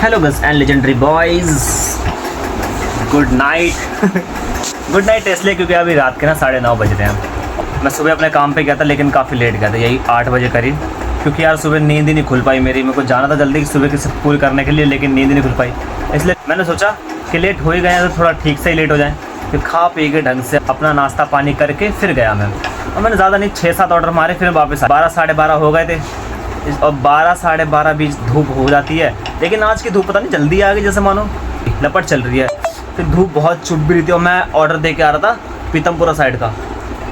Hello girls and legendary boys, good night. Good night इसलिए क्योंकि अभी रात के ना 9:30 बज रहे हैं। मैं सुबह अपने काम पे गया था लेकिन काफ़ी लेट गया था, यही 8 बजे करीब, क्योंकि यार सुबह नींद ही नहीं खुल पाई मेरी। मेरे को जाना था जल्दी सुबह की पूरी करने के लिए, लेकिन नींद ही नहीं खुल पाई। इसलिए मैंने सोचा कि लेट हो ही गए हैं तो थोड़ा ठीक से ही लेट हो जाए। फिर खा पी के ढंग से अपना नाश्ता पानी करके फिर गया मैं। और मैंने ज़्यादा नहीं 6-7 ऑर्डर मारे, फिर वापस 12 साढ़े 12 हो गए थे। और 12 साढ़े 12 बीच धूप हो जाती है, लेकिन आज की धूप पता नहीं जल्दी आ गई, जैसे मानो लपट चल रही है। फिर धूप बहुत चुभ भी रही थी और मैं ऑर्डर दे के आ रहा था पीतमपुरा साइड का,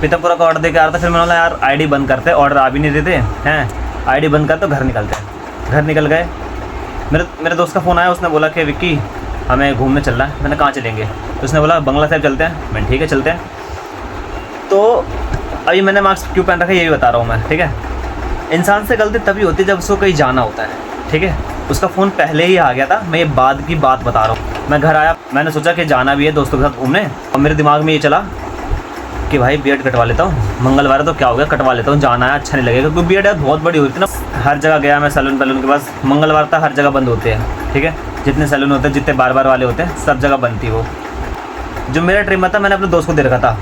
पीतमपुरा का ऑर्डर दे के आ रहा था। फिर मैंने बोला यार आईडी बंद करते, ऑर्डर आ भी नहीं देते हैं, आईडी बंद करते तो घर निकलते हैं। घर निकल गए। मेरे दोस्त का फ़ोन आया, उसने बोला कि विक्की हमें घूमने चल रहा है। मैंने कहाँ चलेंगे? तो उसने बोला बंगला साहिब चलते हैं। मैंने ठीक है चलते हैं। तो अभी मैंने मास्क क्यों पहन रखा है यही बता रहा हूँ मैं, ठीक है। इंसान से गलती तभी होती है जब उसको कहीं जाना होता है, ठीक है। उसका फ़ोन पहले ही आ गया था, मैं ये बाद की बात बता रहा हूँ। मैं घर आया, मैंने सोचा कि जाना भी है दोस्तों के साथ घूमने, और मेरे दिमाग में ये चला कि भाई बियर्ड कटवा लेता हूँ। मंगलवार है तो क्या हो गया, कटवा लेता हूँ, जाना है अच्छा नहीं लगेगा, क्योंकि बियर्ड है बहुत बड़ी होती है ना। हर जगह गया मैं सैलून पैलून के पास, मंगलवार तक हर जगह बंद होते हैं, ठीक है। जितने सैलून होते हैं, जितने बार वाले होते हैं, सब जगह बंद थी वो। जो मेरा ट्रिमर था मैंने अपने दोस्त को दे रखा था।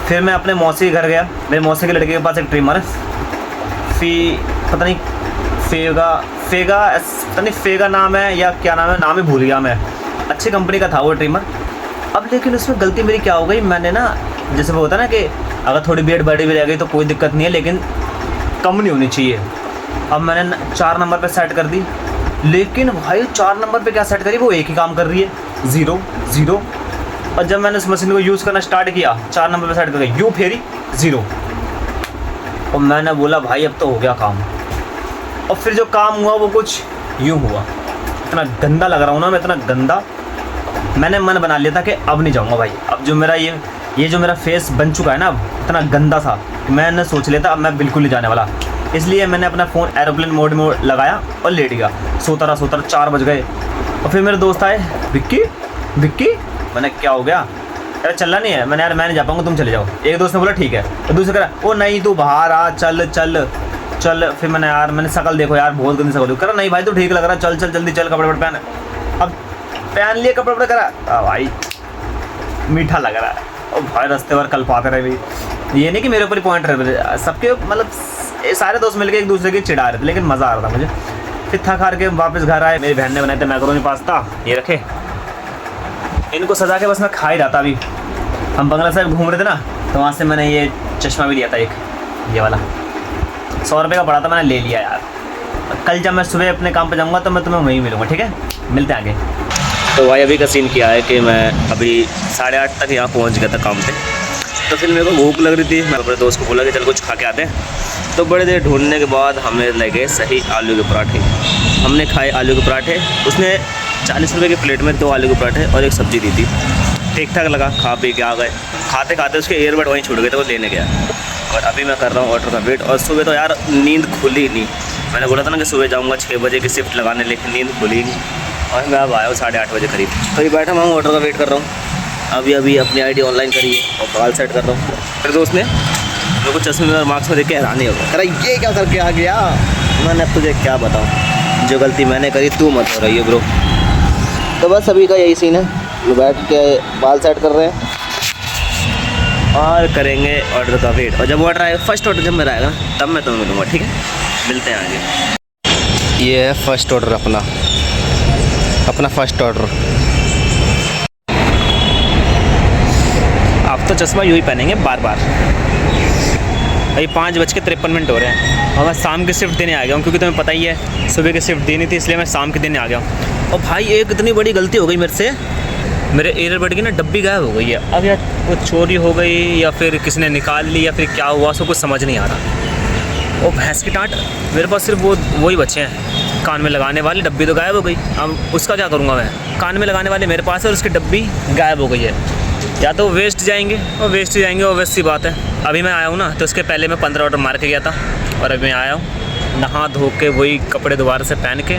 फिर मैं अपने मौसी के घर गया, मेरे मौसी के लड़के के पास एक ट्रिमर है, पता नहीं फेगा नाम है या क्या नाम है, नाम ही भूल गया मैं। अच्छी कंपनी का था वो ट्रिमर। अब लेकिन उसमें गलती मेरी क्या हो गई, मैंने ना जैसे वो होता है ना कि अगर थोड़ी बियर्ड बड़ी भी रह गई तो कोई दिक्कत नहीं है, लेकिन कम नहीं होनी चाहिए। अब मैंने 4 नंबर पे सेट कर दी, लेकिन भाई 4 नंबर पे क्या सेट करी, वो एक ही काम कर रही है, 0 0। और जब मैंने इस मशीन को यूज़ करना स्टार्ट किया, 4 नंबर पे सेट करके यूँ फेरी 0। और मैंने बोला भाई अब तो हो गया काम। और फिर जो काम हुआ वो कुछ यूँ हुआ। इतना गंदा लग रहा हूँ ना मैं, इतना गंदा। मैंने मन बना लिया था कि अब नहीं जाऊँगा भाई। अब जो मेरा ये जो मेरा फेस बन चुका है ना, अब इतना गंदा सा, मैंने सोच लिया था अब मैं बिल्कुल नहीं जाने वाला। इसलिए मैंने अपना फ़ोन एरोप्लेन मोड में लगाया और लेट गया। सोता रहा 4 बज गए। और फिर मेरे दोस्त आए, विक्की। मैंने क्या हो गया? यार चलना नहीं है। मैंने यार मैं नहीं जा पाऊँगा, तुम चले जाओ। एक दोस्त ने बोला ठीक है, तो दूसरे कह रहा ओ नहीं तू बाहर आ, चल। फिर मैंने शक्ल देखो यार, बहुत गंदी शक्ल। करा नहीं भाई तू ठीक लग रहा है, चल जल्दी चल, कपड़े पहन। अब पहन लिए कपड़े करा, भाई मीठा लग रहा है। और भाई रास्ते भर कल पाते रहे भाई। ये नहीं कि मेरे ऊपर ही पॉइंट रहे, सबके मतलब सारे दोस्त मिलकर एक दूसरे की चिढ़ा रहे थे, लेकिन मज़ा आ रहा था मुझे। फिर थक हार के वापस घर आए। मेरी बहन ने बनाए थे मैकरोनी पास्ता, ये रखे, इनको सजा के बस मैं खा ही रहा था। अभी हम बंगला साहिब घूम रहे थे ना, तो वहाँ से मैंने ये चश्मा भी लिया था, एक ये वाला 100 रुपये का पड़ा था, मैंने ले लिया यार। कल जब मैं सुबह अपने काम पे जाऊँगा तो मैं तुम्हें वहीं मिलूँगा, ठीक है। मिलते हैं आगे। तो भाई अभी का सीन क्या है कि मैं अभी 8:30 तक यहाँ पहुँच गया था काम पे। तो फिर मेरे को भूख लग रही थी, मैं अपने दोस्त को बोला कि चल कुछ खा के आते हैं। तो बड़े देर ढूंढने के बाद हमें लगे सही आलू के पराठे। हमने खाए आलू के पराठे। उसने 40 रुपये की प्लेट में 2 आलू के पराठे और एक सब्ज़ी दी थी। ठीक ठाक लगा, खा पी के आ गए। खाते खाते उसके ईयरबड वहीं छूट गए थे, वो लेने गया। और अभी मैं कर रहा हूँ ऑर्डर का वेट। और सुबह तो यार नींद खुली नहीं। मैंने बोला था ना कि सुबह जाऊँगा 6 बजे की शिफ्ट लगाने, लेकिन नींद खुली नहीं। और मैं अब आया हूँ 8:30 बजे करीब। तो ये बैठा मैं ऑर्डर का वेट कर रहा हूँ। अभी अपनी आईडी ऑनलाइन करी है और बाल सेट कर रहा हूँ। मेरे दोस्त ने मेरे को चश्मे और मार्क्स में देख के हैरानी हो गया, अरे ये क्या करके आ गया। मैंने अब तुझे क्या बताऊँ, जो गलती मैंने करी तू मत हो रही है ब्रो। तो बस अभी का यही सीन है, वो बैठ के बाल सेट कर रहे हैं और करेंगे ऑर्डर का वेट। और जब ऑर्डर आएगा, फर्स्ट ऑर्डर जब मेरा आएगा तब मैं तुम्हें मिलूँगा, ठीक है। मिलते हैं आगे। ये है फर्स्ट ऑर्डर, अपना फर्स्ट ऑर्डर। आप तो चश्मा यूँ ही पहनेंगे बार बार। अभी 5:53 हो रहे हैं और मैं शाम की शिफ्ट देने आ गया हूँ, क्योंकि तुम्हें पता ही है सुबह की शिफ्ट देनी थी, इसलिए मैं शाम के देने आ गया हूँ। और भाई एक इतनी बड़ी गलती हो गई मेरे से, मेरे ईयरबड की ना डब्बी गायब हो गई है। अब यार वो चोरी हो गई या फिर किसी ने निकाल ली या फिर क्या हुआ, उसको कुछ समझ नहीं आ रहा। और भैंस की टाँट, मेरे पास सिर्फ वही बचे हैं कान में लगाने वाली। डब्बी तो गायब हो गई, अब उसका क्या करूँगा मैं। कान में लगाने वाले मेरे पास है और उसकी डब्बी गायब हो गई है। या तो वेस्ट जाएंगे, ऑब्वियस सी बात है। अभी मैं आया हूँ ना, तो उसके पहले मैं 15 ऑर्डर मार के गया था और अभी मैं आया हूँ नहा धो के वही कपड़े दोबारा से पहन के,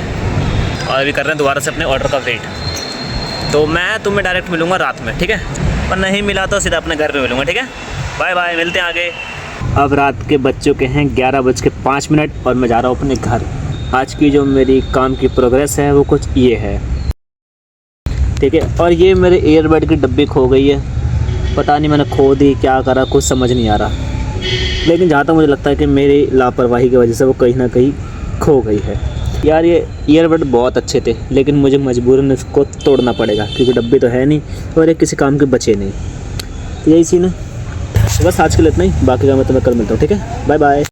और अभी कर रहे हैं दोबारा से अपने ऑर्डर का वेट। तो मैं तुम्हें डायरेक्ट मिलूँगा रात में, ठीक है। पर नहीं मिला तो सीधा अपने घर में मिलूँगा, ठीक है। बाय बाय, मिलते हैं आगे। अब रात के बज चुके हैं 11:05 और मैं जा रहा हूँ अपने घर। आज की जो मेरी काम की प्रोग्रेस है वो कुछ ये है, ठीक है। और ये मेरे ईयरबड की डब्बी खो गई है, पता नहीं मैंने खो दी क्या करा, कुछ समझ नहीं आ रहा। लेकिन जहाँ तक मुझे लगता है कि मेरी लापरवाही की वजह से वो कहीं ना कहीं खो गई है। यार ये ईयरबड बहुत अच्छे थे, लेकिन मुझे मजबूरन इसको तोड़ना पड़ेगा क्योंकि डब्बी तो है नहीं और ये किसी काम के बचे नहीं। तो यही सीन है। बस आज के लिए इतना ही, बाकी का मैं तुम्हें कल मिलता हूँ, ठीक है। Bye bye.